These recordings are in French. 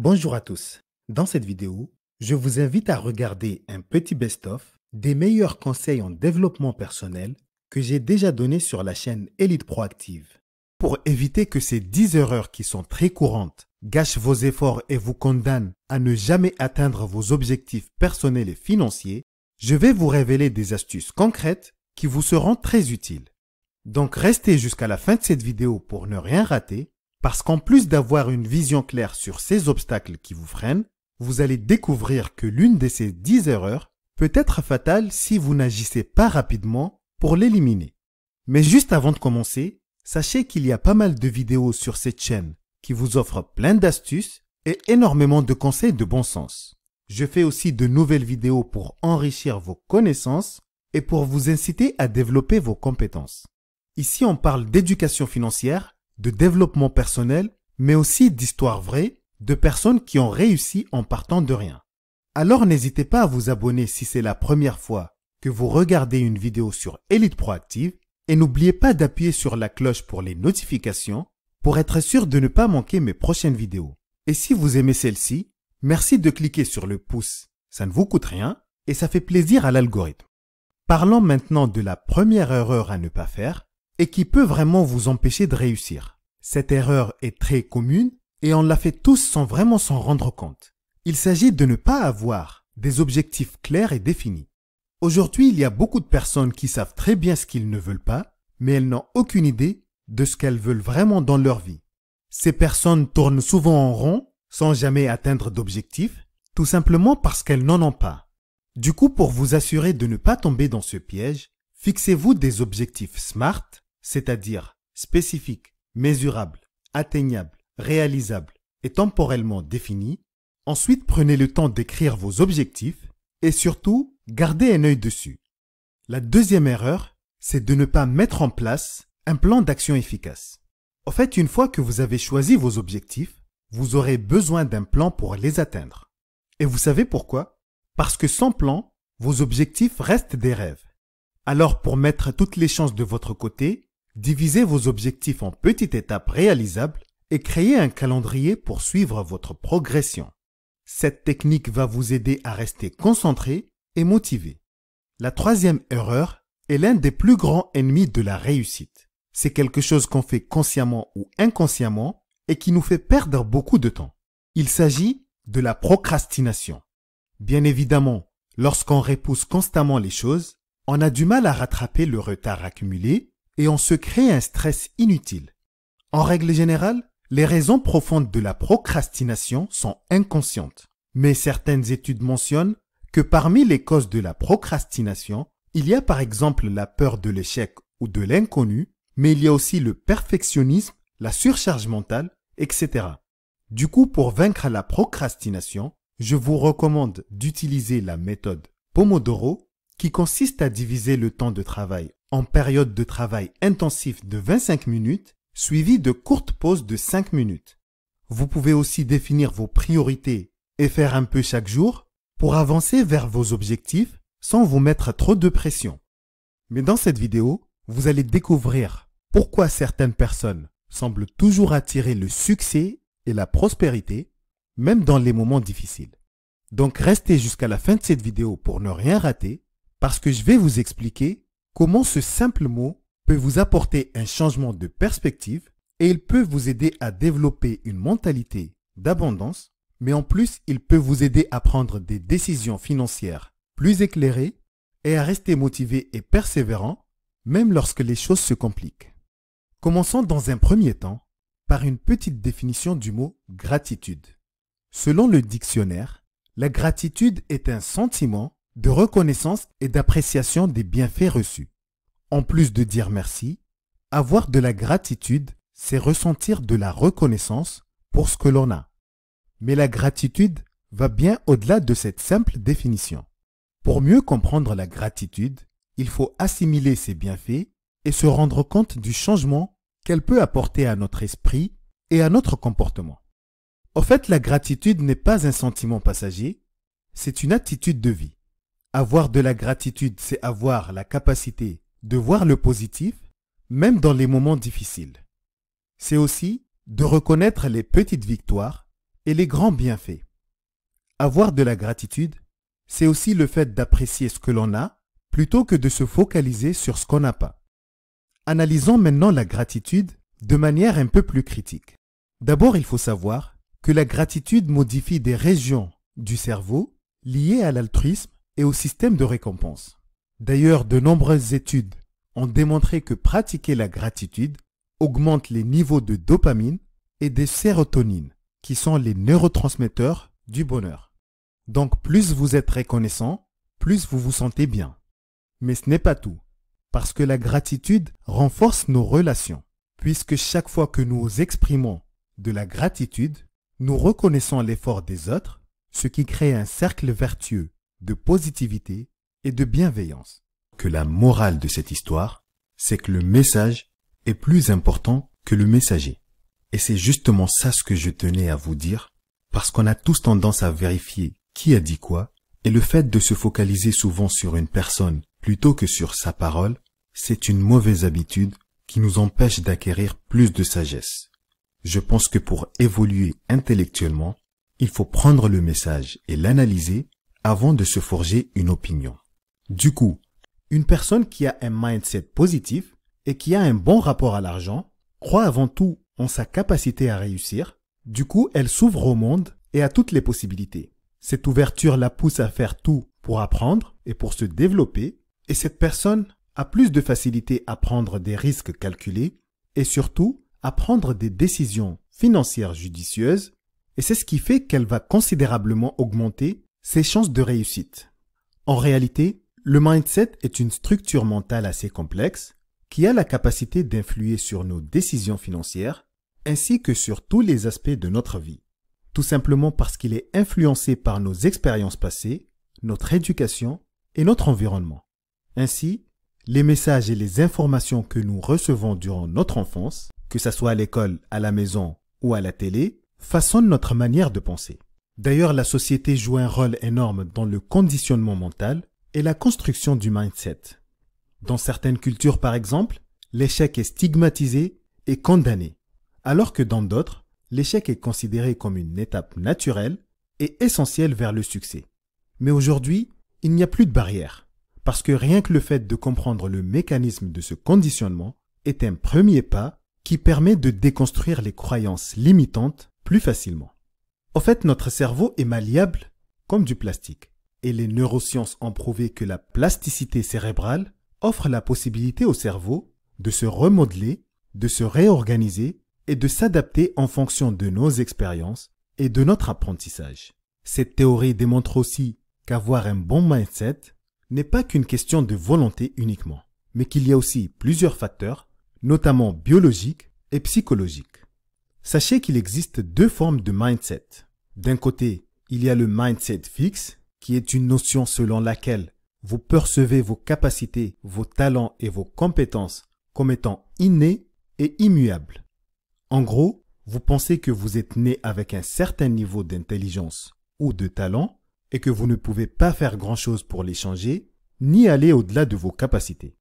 Bonjour à tous. Dans cette vidéo, je vous invite à regarder un petit best-of des meilleurs conseils en développement personnel que j'ai déjà donnés sur la chaîne Élite Proactive. Pour éviter que ces 10 erreurs qui sont très courantes gâchent vos efforts et vous condamnent à ne jamais atteindre vos objectifs personnels et financiers, je vais vous révéler des astuces concrètes qui vous seront très utiles. Donc restez jusqu'à la fin de cette vidéo pour ne rien rater. Parce qu'en plus d'avoir une vision claire sur ces obstacles qui vous freinent, vous allez découvrir que l'une de ces 10 erreurs peut être fatale si vous n'agissez pas rapidement pour l'éliminer. Mais juste avant de commencer, sachez qu'il y a pas mal de vidéos sur cette chaîne qui vous offrent plein d'astuces et énormément de conseils de bon sens. Je fais aussi de nouvelles vidéos pour enrichir vos connaissances et pour vous inciter à développer vos compétences. Ici, on parle d'éducation financière, de développement personnel, mais aussi d'histoires vraies de personnes qui ont réussi en partant de rien. Alors n'hésitez pas à vous abonner si c'est la première fois que vous regardez une vidéo sur Élite Proactive et n'oubliez pas d'appuyer sur la cloche pour les notifications pour être sûr de ne pas manquer mes prochaines vidéos. Et si vous aimez celle-ci, merci de cliquer sur le pouce, ça ne vous coûte rien et ça fait plaisir à l'algorithme. Parlons maintenant de la première erreur à ne pas faire et qui peut vraiment vous empêcher de réussir. Cette erreur est très commune et on la fait tous sans vraiment s'en rendre compte. Il s'agit de ne pas avoir des objectifs clairs et définis. Aujourd'hui, il y a beaucoup de personnes qui savent très bien ce qu'ils ne veulent pas, mais elles n'ont aucune idée de ce qu'elles veulent vraiment dans leur vie. Ces personnes tournent souvent en rond sans jamais atteindre d'objectifs, tout simplement parce qu'elles n'en ont pas. Du coup, pour vous assurer de ne pas tomber dans ce piège, fixez-vous des objectifs SMART, c'est-à-dire spécifiques, mesurables, atteignables, réalisables et temporellement définis. Ensuite, prenez le temps d'écrire vos objectifs et surtout, gardez un œil dessus. La deuxième erreur, c'est de ne pas mettre en place un plan d'action efficace. En fait, une fois que vous avez choisi vos objectifs, vous aurez besoin d'un plan pour les atteindre. Et vous savez pourquoi? Parce que sans plan, vos objectifs restent des rêves. Alors, pour mettre toutes les chances de votre côté, divisez vos objectifs en petites étapes réalisables et créez un calendrier pour suivre votre progression. Cette technique va vous aider à rester concentré et motivé. La troisième erreur est l'un des plus grands ennemis de la réussite. C'est quelque chose qu'on fait consciemment ou inconsciemment et qui nous fait perdre beaucoup de temps. Il s'agit de la procrastination. Bien évidemment, lorsqu'on repousse constamment les choses, on a du mal à rattraper le retard accumulé et on se crée un stress inutile. En règle générale, les raisons profondes de la procrastination sont inconscientes. Mais certaines études mentionnent que parmi les causes de la procrastination, il y a par exemple la peur de l'échec ou de l'inconnu, mais il y a aussi le perfectionnisme, la surcharge mentale, etc. Du coup, pour vaincre la procrastination, je vous recommande d'utiliser la méthode Pomodoro qui consiste à diviser le temps de travail en périodes de travail intensif de 25 minutes, suivies de courtes pauses de 5 minutes. Vous pouvez aussi définir vos priorités et faire un peu chaque jour pour avancer vers vos objectifs sans vous mettre trop de pression. Mais dans cette vidéo, vous allez découvrir pourquoi certaines personnes semblent toujours attirer le succès et la prospérité, même dans les moments difficiles. Donc restez jusqu'à la fin de cette vidéo pour ne rien rater, parce que je vais vous expliquer comment ce simple mot peut vous apporter un changement de perspective et il peut vous aider à développer une mentalité d'abondance, mais en plus, il peut vous aider à prendre des décisions financières plus éclairées et à rester motivé et persévérant, même lorsque les choses se compliquent. Commençons dans un premier temps par une petite définition du mot gratitude. Selon le dictionnaire, la gratitude est un sentiment de reconnaissance et d'appréciation des bienfaits reçus. En plus de dire merci, avoir de la gratitude, c'est ressentir de la reconnaissance pour ce que l'on a. Mais la gratitude va bien au-delà de cette simple définition. Pour mieux comprendre la gratitude, il faut assimiler ses bienfaits et se rendre compte du changement qu'elle peut apporter à notre esprit et à notre comportement. En fait, la gratitude n'est pas un sentiment passager, c'est une attitude de vie. Avoir de la gratitude, c'est avoir la capacité de voir le positif, même dans les moments difficiles. C'est aussi de reconnaître les petites victoires et les grands bienfaits. Avoir de la gratitude, c'est aussi le fait d'apprécier ce que l'on a plutôt que de se focaliser sur ce qu'on n'a pas. Analysons maintenant la gratitude de manière un peu plus critique. D'abord, il faut savoir que la gratitude modifie des régions du cerveau liées à l'altruisme et au système de récompense. D'ailleurs, de nombreuses études ont démontré que pratiquer la gratitude augmente les niveaux de dopamine et de sérotonine, qui sont les neurotransmetteurs du bonheur. Donc, plus vous êtes reconnaissant, plus vous vous sentez bien. Mais ce n'est pas tout, parce que la gratitude renforce nos relations, puisque chaque fois que nous exprimons de la gratitude, nous reconnaissons l'effort des autres, ce qui crée un cercle vertueux de positivité et de bienveillance. Que la morale de cette histoire, c'est que le message est plus important que le messager. Et c'est justement ça ce que je tenais à vous dire, parce qu'on a tous tendance à vérifier qui a dit quoi, et le fait de se focaliser souvent sur une personne plutôt que sur sa parole, c'est une mauvaise habitude qui nous empêche d'acquérir plus de sagesse. Je pense que pour évoluer intellectuellement, il faut prendre le message et l'analyser avant de se forger une opinion. Du coup, une personne qui a un mindset positif et qui a un bon rapport à l'argent croit avant tout en sa capacité à réussir. Du coup, elle s'ouvre au monde et à toutes les possibilités. Cette ouverture la pousse à faire tout pour apprendre et pour se développer, et cette personne a plus de facilité à prendre des risques calculés et surtout à prendre des décisions financières judicieuses, et c'est ce qui fait qu'elle va considérablement augmenter ses chances de réussite. En réalité, le mindset est une structure mentale assez complexe qui a la capacité d'influer sur nos décisions financières ainsi que sur tous les aspects de notre vie. Tout simplement parce qu'il est influencé par nos expériences passées, notre éducation et notre environnement. Ainsi, les messages et les informations que nous recevons durant notre enfance, que ce soit à l'école, à la maison ou à la télé, façonnent notre manière de penser. D'ailleurs, la société joue un rôle énorme dans le conditionnement mental et la construction du mindset. Dans certaines cultures, par exemple, l'échec est stigmatisé et condamné, alors que dans d'autres, l'échec est considéré comme une étape naturelle et essentielle vers le succès. Mais aujourd'hui, il n'y a plus de barrière, parce que rien que le fait de comprendre le mécanisme de ce conditionnement est un premier pas qui permet de déconstruire les croyances limitantes plus facilement. En fait, notre cerveau est malléable comme du plastique, et les neurosciences ont prouvé que la plasticité cérébrale offre la possibilité au cerveau de se remodeler, de se réorganiser et de s'adapter en fonction de nos expériences et de notre apprentissage. Cette théorie démontre aussi qu'avoir un bon mindset n'est pas qu'une question de volonté uniquement, mais qu'il y a aussi plusieurs facteurs, notamment biologiques et psychologiques. Sachez qu'il existe deux formes de mindset. D'un côté, il y a le mindset fixe, qui est une notion selon laquelle vous percevez vos capacités, vos talents et vos compétences comme étant innés et immuables. En gros, vous pensez que vous êtes né avec un certain niveau d'intelligence ou de talent et que vous ne pouvez pas faire grand-chose pour les changer, ni aller au-delà de vos capacités.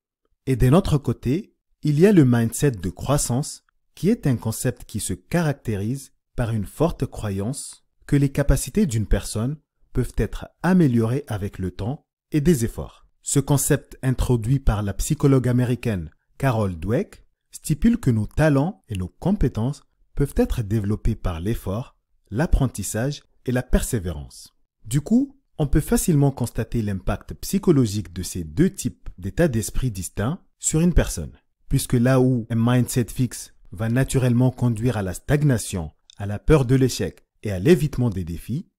Et d'un autre côté, il y a le mindset de croissance, qui est un concept qui se caractérise par une forte croyance que les capacités d'une personne peuvent être améliorées avec le temps et des efforts. Ce concept introduit par la psychologue américaine Carol Dweck stipule que nos talents et nos compétences peuvent être développés par l'effort, l'apprentissage et la persévérance. Du coup, on peut facilement constater l'impact psychologique de ces deux types d'états d'esprit distincts sur une personne, puisque là où un mindset fixe va naturellement conduire à la stagnation, à la peur de l'échec et à l'évitement des défis,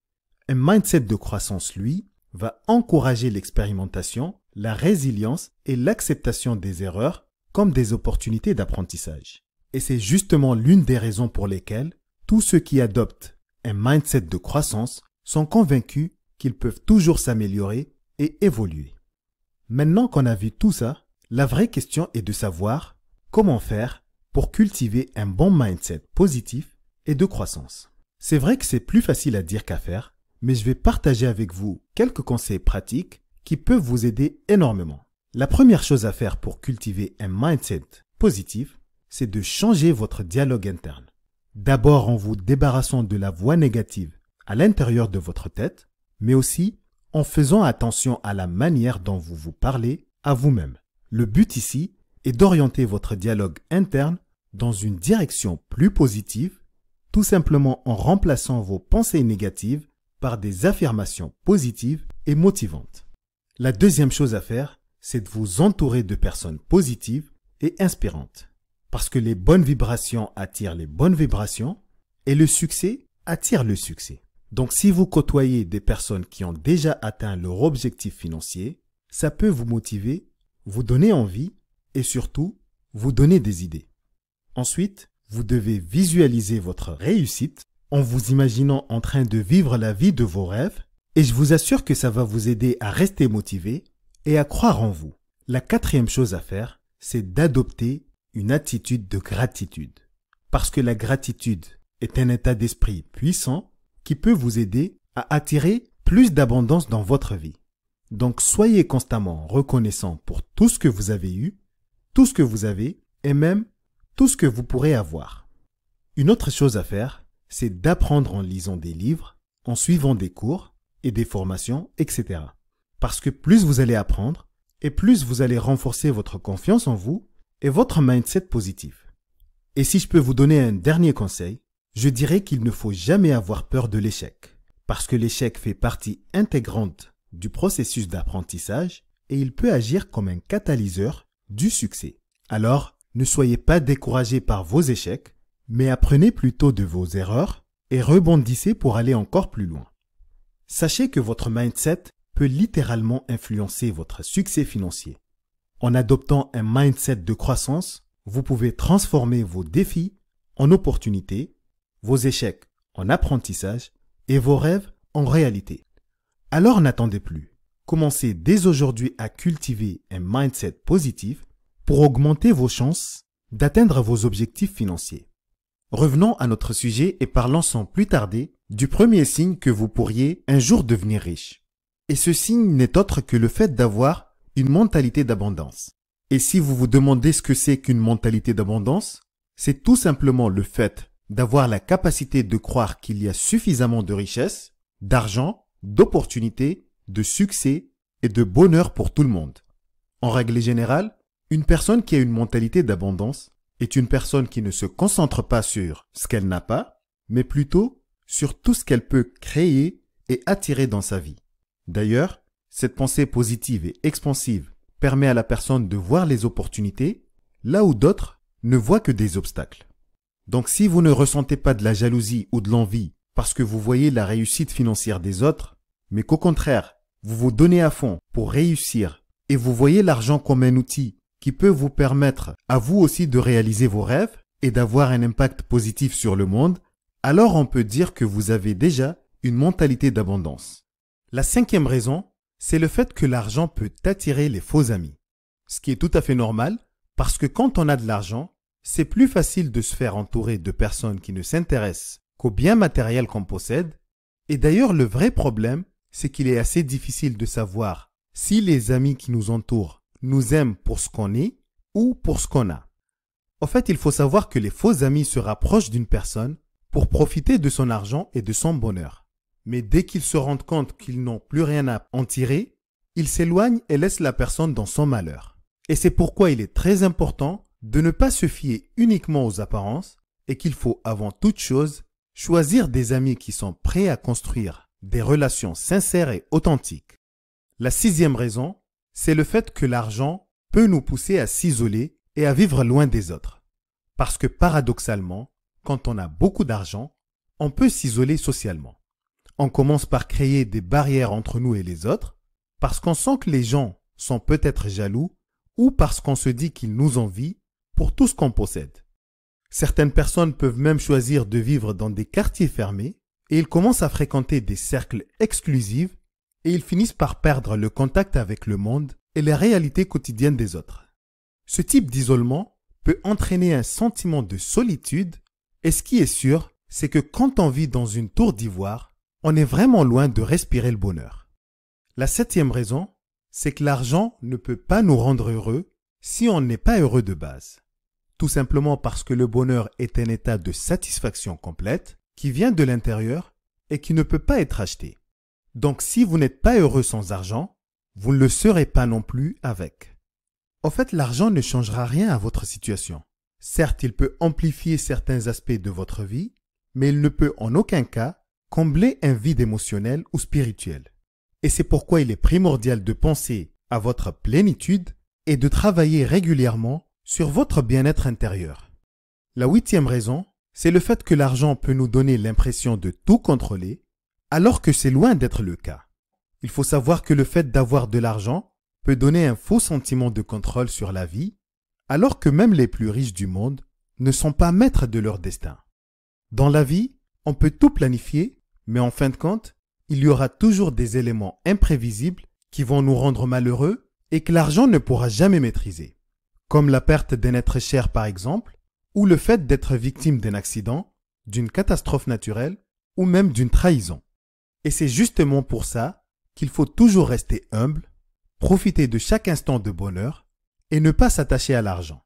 un mindset de croissance, lui, va encourager l'expérimentation, la résilience et l'acceptation des erreurs comme des opportunités d'apprentissage. Et c'est justement l'une des raisons pour lesquelles tous ceux qui adoptent un mindset de croissance sont convaincus qu'ils peuvent toujours s'améliorer et évoluer. Maintenant qu'on a vu tout ça, la vraie question est de savoir comment faire pour cultiver un bon mindset positif et de croissance. C'est vrai que c'est plus facile à dire qu'à faire, mais je vais partager avec vous quelques conseils pratiques qui peuvent vous aider énormément. La première chose à faire pour cultiver un mindset positif, c'est de changer votre dialogue interne. D'abord en vous débarrassant de la voix négative à l'intérieur de votre tête, mais aussi en faisant attention à la manière dont vous vous parlez à vous-même. Le but ici est d'orienter votre dialogue interne dans une direction plus positive, tout simplement en remplaçant vos pensées négatives par des affirmations positives et motivantes. La deuxième chose à faire, c'est de vous entourer de personnes positives et inspirantes. Parce que les bonnes vibrations attirent les bonnes vibrations et le succès attire le succès. Donc si vous côtoyez des personnes qui ont déjà atteint leur objectif financier, ça peut vous motiver, vous donner envie et surtout vous donner des idées. Ensuite, vous devez visualiser votre réussite en vous imaginant en train de vivre la vie de vos rêves et je vous assure que ça va vous aider à rester motivé et à croire en vous. La quatrième chose à faire, c'est d'adopter une attitude de gratitude. Parce que la gratitude est un état d'esprit puissant qui peut vous aider à attirer plus d'abondance dans votre vie. Donc soyez constamment reconnaissant pour tout ce que vous avez eu, tout ce que vous avez et même tout ce que vous pourrez avoir. Une autre chose à faire, c'est d'apprendre en lisant des livres, en suivant des cours et des formations, etc. Parce que plus vous allez apprendre et plus vous allez renforcer votre confiance en vous et votre mindset positif. Et si je peux vous donner un dernier conseil, je dirais qu'il ne faut jamais avoir peur de l'échec. Parce que l'échec fait partie intégrante du processus d'apprentissage et il peut agir comme un catalyseur du succès. Alors, ne soyez pas découragés par vos échecs, mais apprenez plutôt de vos erreurs et rebondissez pour aller encore plus loin. Sachez que votre mindset peut littéralement influencer votre succès financier. En adoptant un mindset de croissance, vous pouvez transformer vos défis en opportunités, vos échecs en apprentissage et vos rêves en réalité. Alors n'attendez plus. Commencez dès aujourd'hui à cultiver un mindset positif pour augmenter vos chances d'atteindre vos objectifs financiers. Revenons à notre sujet et parlons sans plus tarder du premier signe que vous pourriez un jour devenir riche. Et ce signe n'est autre que le fait d'avoir une mentalité d'abondance. Et si vous vous demandez ce que c'est qu'une mentalité d'abondance, c'est tout simplement le fait d'avoir la capacité de croire qu'il y a suffisamment de richesse, d'argent, d'opportunités, de succès et de bonheur pour tout le monde. En règle générale, une personne qui a une mentalité d'abondance est une personne qui ne se concentre pas sur ce qu'elle n'a pas, mais plutôt sur tout ce qu'elle peut créer et attirer dans sa vie. D'ailleurs, cette pensée positive et expansive permet à la personne de voir les opportunités là où d'autres ne voient que des obstacles. Donc si vous ne ressentez pas de la jalousie ou de l'envie parce que vous voyez la réussite financière des autres, mais qu'au contraire, vous vous donnez à fond pour réussir et vous voyez l'argent comme un outil qui peut vous permettre à vous aussi de réaliser vos rêves et d'avoir un impact positif sur le monde, alors on peut dire que vous avez déjà une mentalité d'abondance. La cinquième raison, c'est le fait que l'argent peut attirer les faux amis. Ce qui est tout à fait normal parce que quand on a de l'argent, c'est plus facile de se faire entourer de personnes qui ne s'intéressent qu'aux biens matériels qu'on possède. Et d'ailleurs, le vrai problème, c'est qu'il est assez difficile de savoir si les amis qui nous entourent nous aiment pour ce qu'on est ou pour ce qu'on a. En fait, il faut savoir que les faux amis se rapprochent d'une personne pour profiter de son argent et de son bonheur. Mais dès qu'ils se rendent compte qu'ils n'ont plus rien à en tirer, ils s'éloignent et laissent la personne dans son malheur. Et c'est pourquoi il est très important de ne pas se fier uniquement aux apparences et qu'il faut avant toute chose choisir des amis qui sont prêts à construire des relations sincères et authentiques. La sixième raison, c'est le fait que l'argent peut nous pousser à s'isoler et à vivre loin des autres. Parce que paradoxalement, quand on a beaucoup d'argent, on peut s'isoler socialement. On commence par créer des barrières entre nous et les autres, parce qu'on sent que les gens sont peut-être jaloux ou parce qu'on se dit qu'ils nous envient pour tout ce qu'on possède. Certaines personnes peuvent même choisir de vivre dans des quartiers fermés et ils commencent à fréquenter des cercles exclusifs et ils finissent par perdre le contact avec le monde et les réalités quotidiennes des autres. Ce type d'isolement peut entraîner un sentiment de solitude et ce qui est sûr, c'est que quand on vit dans une tour d'ivoire, on est vraiment loin de respirer le bonheur. La septième raison, c'est que l'argent ne peut pas nous rendre heureux si on n'est pas heureux de base. Tout simplement parce que le bonheur est un état de satisfaction complète qui vient de l'intérieur et qui ne peut pas être acheté. Donc si vous n'êtes pas heureux sans argent, vous ne le serez pas non plus avec. En fait, l'argent ne changera rien à votre situation. Certes, il peut amplifier certains aspects de votre vie, mais il ne peut en aucun cas combler un vide émotionnel ou spirituel. Et c'est pourquoi il est primordial de penser à votre plénitude et de travailler régulièrement sur votre bien-être intérieur. La 8e raison, c'est le fait que l'argent peut nous donner l'impression de tout contrôler, alors que c'est loin d'être le cas. Il faut savoir que le fait d'avoir de l'argent peut donner un faux sentiment de contrôle sur la vie, alors que même les plus riches du monde ne sont pas maîtres de leur destin. Dans la vie, on peut tout planifier, mais en fin de compte, il y aura toujours des éléments imprévisibles qui vont nous rendre malheureux et que l'argent ne pourra jamais maîtriser, comme la perte d'un être cher par exemple, ou le fait d'être victime d'un accident, d'une catastrophe naturelle ou même d'une trahison. Et c'est justement pour ça qu'il faut toujours rester humble, profiter de chaque instant de bonheur et ne pas s'attacher à l'argent.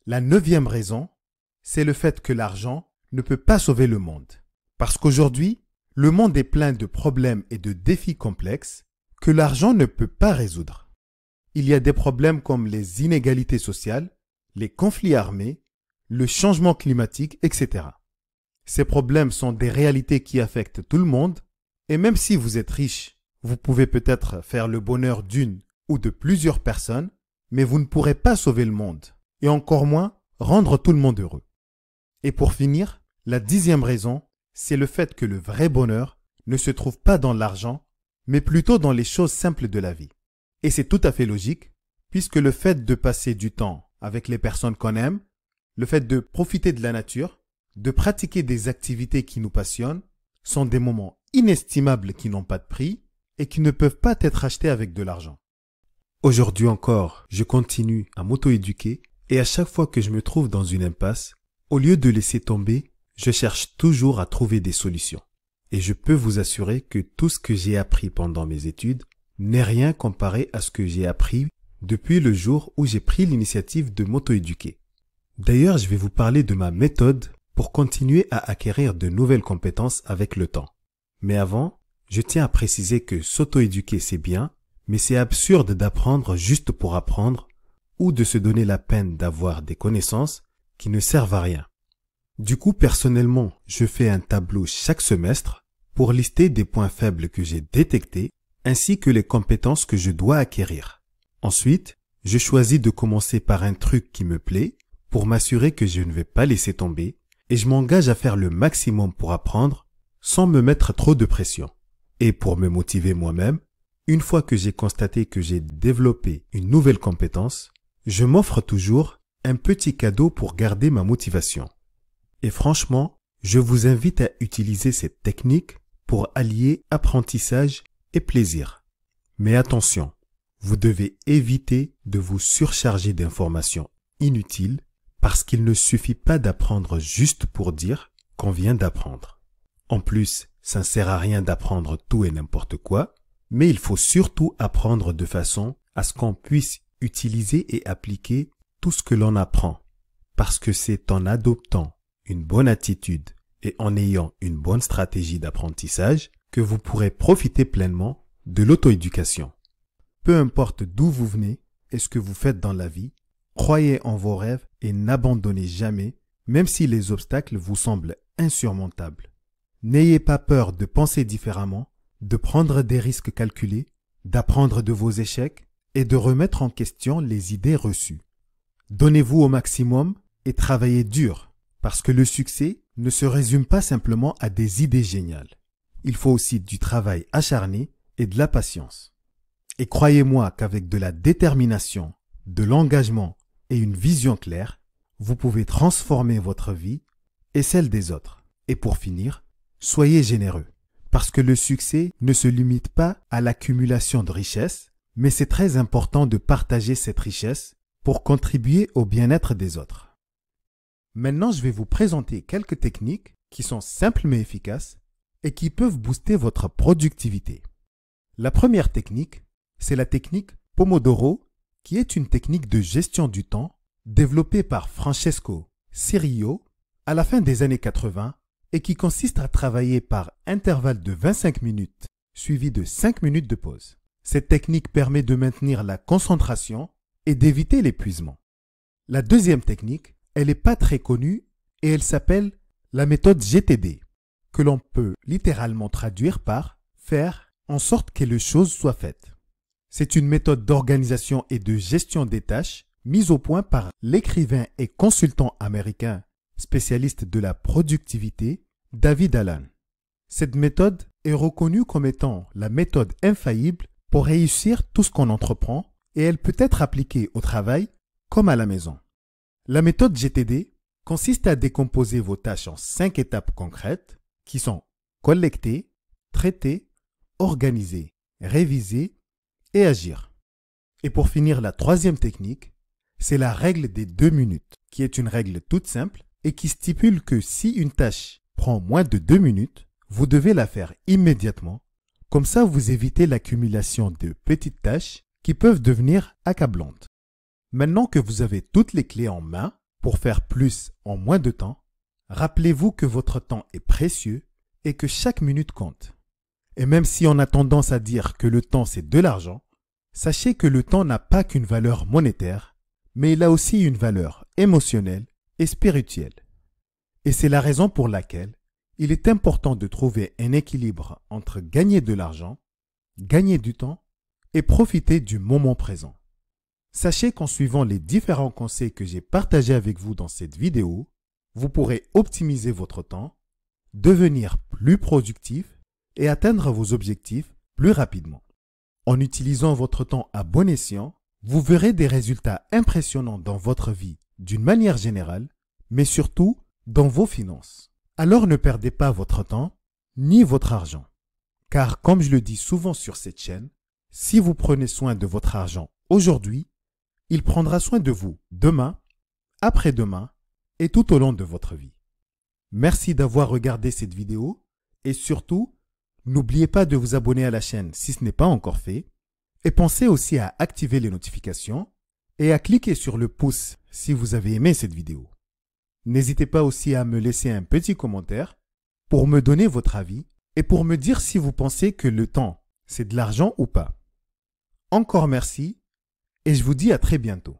La 9e raison, c'est le fait que l'argent ne peut pas sauver le monde. Parce qu'aujourd'hui, le monde est plein de problèmes et de défis complexes que l'argent ne peut pas résoudre. Il y a des problèmes comme les inégalités sociales, les conflits armés, le changement climatique, etc. Ces problèmes sont des réalités qui affectent tout le monde et même si vous êtes riche, vous pouvez peut-être faire le bonheur d'une ou de plusieurs personnes, mais vous ne pourrez pas sauver le monde, et encore moins rendre tout le monde heureux. Et pour finir, la 10e raison, c'est le fait que le vrai bonheur ne se trouve pas dans l'argent, mais plutôt dans les choses simples de la vie. Et c'est tout à fait logique, puisque le fait de passer du temps avec les personnes qu'on aime, le fait de profiter de la nature, de pratiquer des activités qui nous passionnent, sont des moments inestimables qui n'ont pas de prix et qui ne peuvent pas être achetés avec de l'argent. Aujourd'hui encore, je continue à m'auto-éduquer et à chaque fois que je me trouve dans une impasse, au lieu de laisser tomber, je cherche toujours à trouver des solutions. Et je peux vous assurer que tout ce que j'ai appris pendant mes études n'est rien comparé à ce que j'ai appris depuis le jour où j'ai pris l'initiative de m'auto-éduquer. D'ailleurs, je vais vous parler de ma méthode pour continuer à acquérir de nouvelles compétences avec le temps. Mais avant, je tiens à préciser que s'auto-éduquer c'est bien, mais c'est absurde d'apprendre juste pour apprendre ou de se donner la peine d'avoir des connaissances qui ne servent à rien. Du coup, personnellement, je fais un tableau chaque semestre pour lister des points faibles que j'ai détectés ainsi que les compétences que je dois acquérir. Ensuite, je choisis de commencer par un truc qui me plaît pour m'assurer que je ne vais pas laisser tomber et je m'engage à faire le maximum pour apprendre sans me mettre trop de pression. Et pour me motiver moi-même, une fois que j'ai constaté que j'ai développé une nouvelle compétence, je m'offre toujours un petit cadeau pour garder ma motivation. Et franchement, je vous invite à utiliser cette technique pour allier apprentissage et plaisir. Mais attention, vous devez éviter de vous surcharger d'informations inutiles parce qu'il ne suffit pas d'apprendre juste pour dire qu'on vient d'apprendre. En plus, ça ne sert à rien d'apprendre tout et n'importe quoi, mais il faut surtout apprendre de façon à ce qu'on puisse utiliser et appliquer tout ce que l'on apprend. Parce que c'est en adoptant une bonne attitude et en ayant une bonne stratégie d'apprentissage que vous pourrez profiter pleinement de l'auto-éducation. Peu importe d'où vous venez et ce que vous faites dans la vie, croyez en vos rêves et n'abandonnez jamais, même si les obstacles vous semblent insurmontables. N'ayez pas peur de penser différemment, de prendre des risques calculés, d'apprendre de vos échecs et de remettre en question les idées reçues. Donnez-vous au maximum et travaillez dur, parce que le succès ne se résume pas simplement à des idées géniales. Il faut aussi du travail acharné et de la patience. Et croyez-moi qu'avec de la détermination, de l'engagement et une vision claire, vous pouvez transformer votre vie et celle des autres. Et pour finir, soyez généreux, parce que le succès ne se limite pas à l'accumulation de richesses, mais c'est très important de partager cette richesse pour contribuer au bien-être des autres. Maintenant, je vais vous présenter quelques techniques qui sont simples mais efficaces et qui peuvent booster votre productivité. La première technique, c'est la technique Pomodoro, qui est une technique de gestion du temps développé par Francesco Cirillo à la fin des années 80 et qui consiste à travailler par intervalle de 25 minutes suivi de 5 minutes de pause. Cette technique permet de maintenir la concentration et d'éviter l'épuisement. La deuxième technique, elle n'est pas très connue et elle s'appelle la méthode GTD, que l'on peut littéralement traduire par « faire en sorte que les choses soient faites ». C'est une méthode d'organisation et de gestion des tâches mise au point par l'écrivain et consultant américain spécialiste de la productivité David Allen. Cette méthode est reconnue comme étant la méthode infaillible pour réussir tout ce qu'on entreprend et elle peut être appliquée au travail comme à la maison. La méthode GTD consiste à décomposer vos tâches en 5 étapes concrètes qui sont collecter, traiter, organiser, réviser et agir. Et pour finir, la troisième technique, c'est la règle des 2 minutes, qui est une règle toute simple et qui stipule que si une tâche prend moins de 2 minutes, vous devez la faire immédiatement. Comme ça, vous évitez l'accumulation de petites tâches qui peuvent devenir accablantes. Maintenant que vous avez toutes les clés en main pour faire plus en moins de temps, rappelez-vous que votre temps est précieux et que chaque minute compte. Et même si on a tendance à dire que le temps c'est de l'argent, sachez que le temps n'a pas qu'une valeur monétaire, mais il a aussi une valeur émotionnelle et spirituelle. Et c'est la raison pour laquelle il est important de trouver un équilibre entre gagner de l'argent, gagner du temps et profiter du moment présent. Sachez qu'en suivant les différents conseils que j'ai partagés avec vous dans cette vidéo, vous pourrez optimiser votre temps, devenir plus productif et atteindre vos objectifs plus rapidement. En utilisant votre temps à bon escient, vous verrez des résultats impressionnants dans votre vie d'une manière générale, mais surtout dans vos finances. Alors ne perdez pas votre temps ni votre argent. Car comme je le dis souvent sur cette chaîne, si vous prenez soin de votre argent aujourd'hui, il prendra soin de vous demain, après-demain et tout au long de votre vie. Merci d'avoir regardé cette vidéo et surtout, n'oubliez pas de vous abonner à la chaîne si ce n'est pas encore fait et pensez aussi à activer les notifications et à cliquer sur le pouce si vous avez aimé cette vidéo. N'hésitez pas aussi à me laisser un petit commentaire pour me donner votre avis et pour me dire si vous pensez que le temps, c'est de l'argent ou pas. Encore merci et je vous dis à très bientôt.